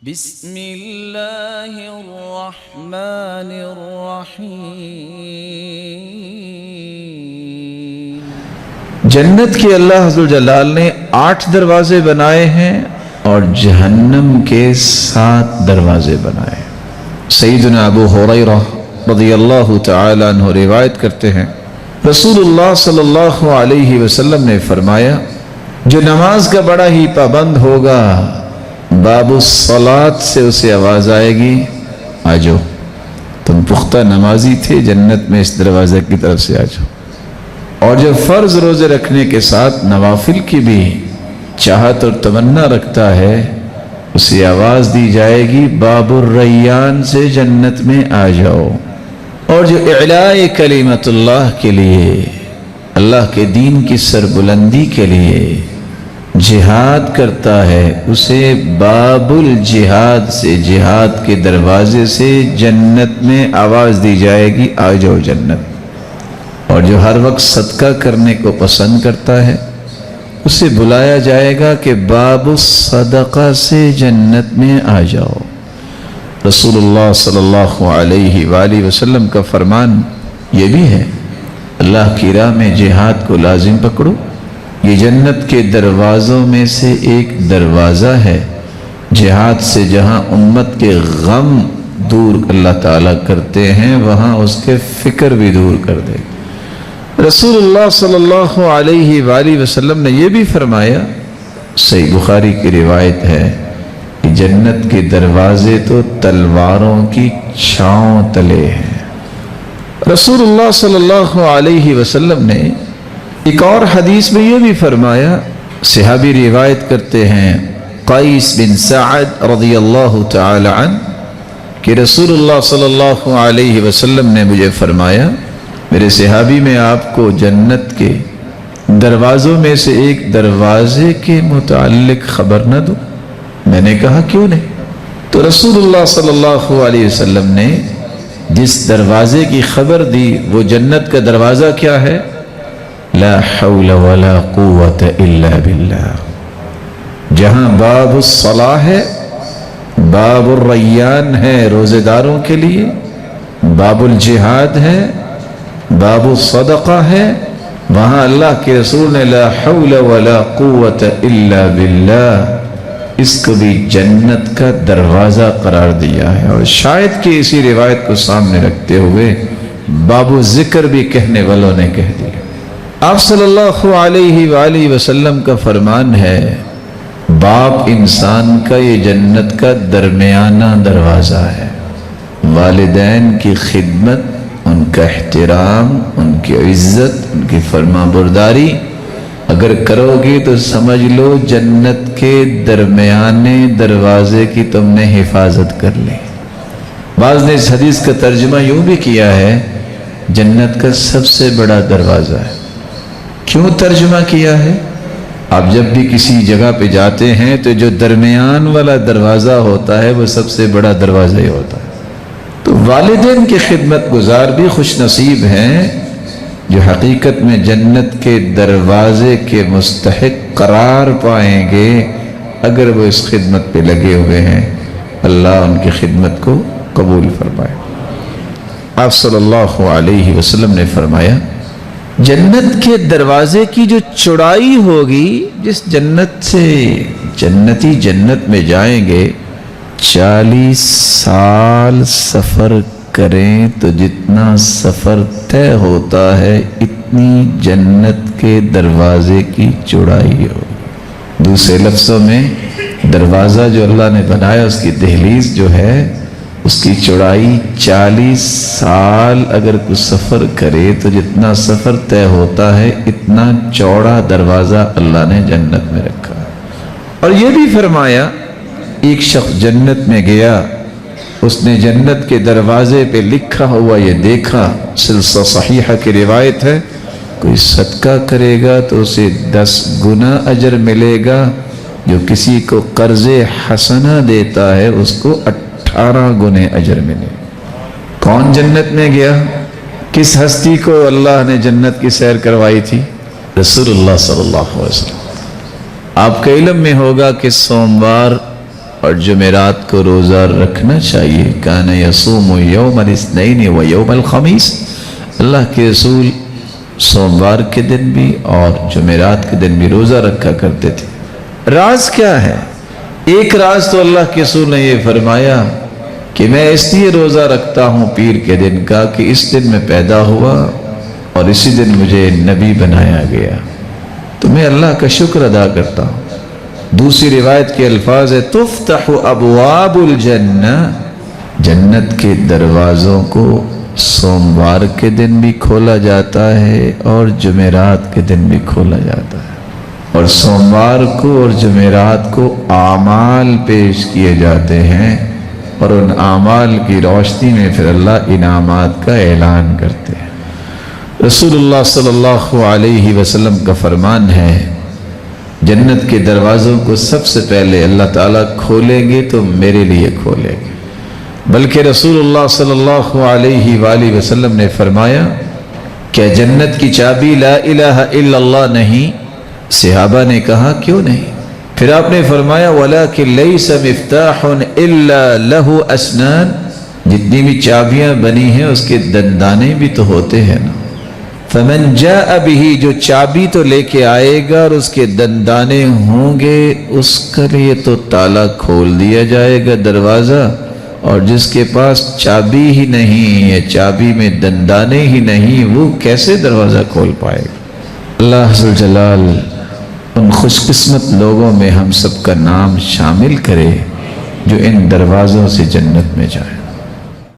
بسم اللہ الرحمن الرحیم۔ جنت کے اللہ عز و جلال نے 8 دروازے بنائے ہیں اور جہنم کے 7 دروازے بنائے ہیں۔ سیدنا ابو ہریرہ رضی اللہ تعالی عنہ روایت کرتے ہیں، رسول اللہ صلی اللہ علیہ وسلم نے فرمایا، جو نماز کا بڑا ہی پابند ہوگا، باب الصلاۃ سے اسے آواز آئے گی، آجو تم پختہ نمازی تھے، جنت میں اس دروازے کی طرف سے آجو۔ اور جو فرض روزے رکھنے کے ساتھ نوافل کی بھی چاہت اور تمنا رکھتا ہے، اسے آواز دی جائے گی، باب الریان سے جنت میں آ جاؤ۔ اور جو اعلاء کلمت اللہ کے لیے، اللہ کے دین کی سربلندی کے لیے جہاد کرتا ہے، اسے باب الجہاد سے، جہاد کے دروازے سے جنت میں آواز دی جائے گی، آ جاؤ جنت۔ اور جو ہر وقت صدقہ کرنے کو پسند کرتا ہے، اسے بلایا جائے گا کہ باب الصدقہ سے جنت میں آ جاؤ۔ رسول اللہ صلی اللہ علیہ وآلہ وسلم کا فرمان یہ بھی ہے، اللہ کی راہ میں جہاد کو لازم پکڑو، یہ جنت کے دروازوں میں سے ایک دروازہ ہے۔ جہاد سے جہاں امت کے غم دور اللہ تعالیٰ کرتے ہیں، وہاں اس کے فکر بھی دور کر دے۔ رسول اللہ صلی اللہ علیہ وآلہ وسلم نے یہ بھی فرمایا، صحیح بخاری کی روایت ہے، کہ جنت کے دروازے تو تلواروں کی چھاؤں تلے ہیں۔ رسول اللہ صلی اللہ علیہ وسلم نے ایک اور حدیث میں یہ بھی فرمایا، صحابی روایت کرتے ہیں قیس بن سعد رضی اللہ تعالی عنہ، کہ رسول اللہ صلی اللہ علیہ وسلم نے مجھے فرمایا، میرے صحابی میں آپ کو جنت کے دروازوں میں سے ایک دروازے کے متعلق خبر نہ دوں؟ میں نے کہا کیوں نہیں؟ تو رسول اللہ صلی اللہ علیہ وسلم نے جس دروازے کی خبر دی، وہ جنت کا دروازہ کیا ہے؟ لا حول ولا قوة الا باللہ۔ جہاں باب الصلاۃ ہے، باب الریان ہے روزے داروں کے لیے، باب الجہاد ہے، باب الصدقہ ہے، وہاں اللہ کے رسول نے لا حول ولا قوة الا باللہ اس کو بھی جنت کا دروازہ قرار دیا ہے۔ اور شاید کہ اسی روایت کو سامنے رکھتے ہوئے باب الذکر بھی کہنے والوں نے کہہ دیا۔ آپ صلی اللہ علیہ وآلہ وسلم کا فرمان ہے، باپ انسان کا یہ جنت کا درمیانہ دروازہ ہے۔ والدین کی خدمت، ان کا احترام، ان کی عزت، ان کی فرما برداری اگر کرو گے تو سمجھ لو جنت کے درمیانے دروازے کی تم نے حفاظت کر لی۔ بعض نے اس حدیث کا ترجمہ یوں بھی کیا ہے، جنت کا سب سے بڑا دروازہ ہے۔ کیوں ترجمہ کیا ہے؟ آپ جب بھی کسی جگہ پہ جاتے ہیں تو جو درمیان والا دروازہ ہوتا ہے وہ سب سے بڑا دروازہ ہی ہوتا ہے۔ تو والدین کی خدمت گزار بھی خوش نصیب ہیں جو حقیقت میں جنت کے دروازے کے مستحق قرار پائیں گے اگر وہ اس خدمت پہ لگے ہوئے ہیں۔ اللہ ان کی خدمت کو قبول فرمائے۔ آپ صلی اللہ علیہ وسلم نے فرمایا، جنت کے دروازے کی جو چوڑائی ہوگی، جس جنت سے جنتی جنت میں جائیں گے، 40 سال سفر کریں تو جتنا سفر طے ہوتا ہے اتنی جنت کے دروازے کی چوڑائی ہوگی۔ دوسرے لفظوں میں دروازہ جو اللہ نے بنایا، اس کی دہلیز جو ہے، اس کی چوڑائی 40 سال اگر کوئی سفر کرے تو جتنا سفر طے ہوتا ہے اتنا چوڑا دروازہ اللہ نے جنت میں رکھا۔ اور یہ بھی فرمایا، ایک شخص جنت میں گیا، اس نے جنت کے دروازے پہ لکھا ہوا یہ دیکھا، سلسلہ صحیحہ کی روایت ہے، کوئی صدقہ کرے گا تو اسے 10 گنا اجر ملے گا، جو کسی کو قرض حسنہ دیتا ہے اس کو 18 گنے اجر ملے۔ کون جنت میں گیا؟ کس ہستی کو اللہ نے جنت کی سیر کروائی تھی؟ رسول اللہ صلی اللہ علیہ وسلم۔ آپ کے علم میں ہوگا کہ سوموار اور جمعرات کو روزہ رکھنا چاہیے. کان یصوم یوم الاثنین و یوم الخمیس. اللہ کے رسول سوموار کے دن بھی اور جمعرات کے دن بھی روزہ رکھا کرتے تھے. راز کیا ہے؟ ایک راز تو اللہ کے رسول نے یہ فرمایا کہ میں اس لیے روزہ رکھتا ہوں پیر کے دن کا کہ اس دن میں پیدا ہوا اور اسی دن مجھے نبی بنایا گیا، تو میں اللہ کا شکر ادا کرتا ہوں. دوسری روایت کے الفاظ ہے تفتح ابواب الجنہ، جنت کے دروازوں کو سوموار کے دن بھی کھولا جاتا ہے اور جمعرات کے دن بھی کھولا جاتا ہے، اور سوموار کو اور جمعرات کو اعمال پیش کیے جاتے ہیں اور ان اعمال کی روشنی میں پھر اللہ انعامات کا اعلان کرتے ہیں. رسول اللہ صلی اللہ علیہ وسلم کا فرمان ہے جنت کے دروازوں کو سب سے پہلے اللہ تعالیٰ کھولیں گے تو میرے لیے کھولیں گے. بلکہ رسول اللہ صلی اللہ علیہ وآلہ وسلم نے فرمایا کیا جنت کی چابی لا الہ الا اللہ نہیں؟ صحابہ نے کہا کیوں نہیں؟ پھر آپ نے فرمایا وَلَكِنْ لَيْسَ مِفْتَاحٌ إِلَّا لَهُ أَسْنَانٌ، جتنی بھی چابیاں بنی ہیں اس کے دندانے بھی تو ہوتے ہیں نا. فَمَنْ جَاءَ بِهِ، جو چابی تو لے کے آئے گا اور اس کے دندانے ہوں گے اس کے لیے تو تالا کھول دیا جائے گا دروازہ، اور جس کے پاس چابی ہی نہیں یا چابی میں دندانے ہی نہیں وہ کیسے دروازہ کھول پائے گا. اللہ عز و جلال ان خوش قسمت لوگوں میں ہم سب کا نام شامل کرے جو ان دروازوں سے جنت میں جائیں.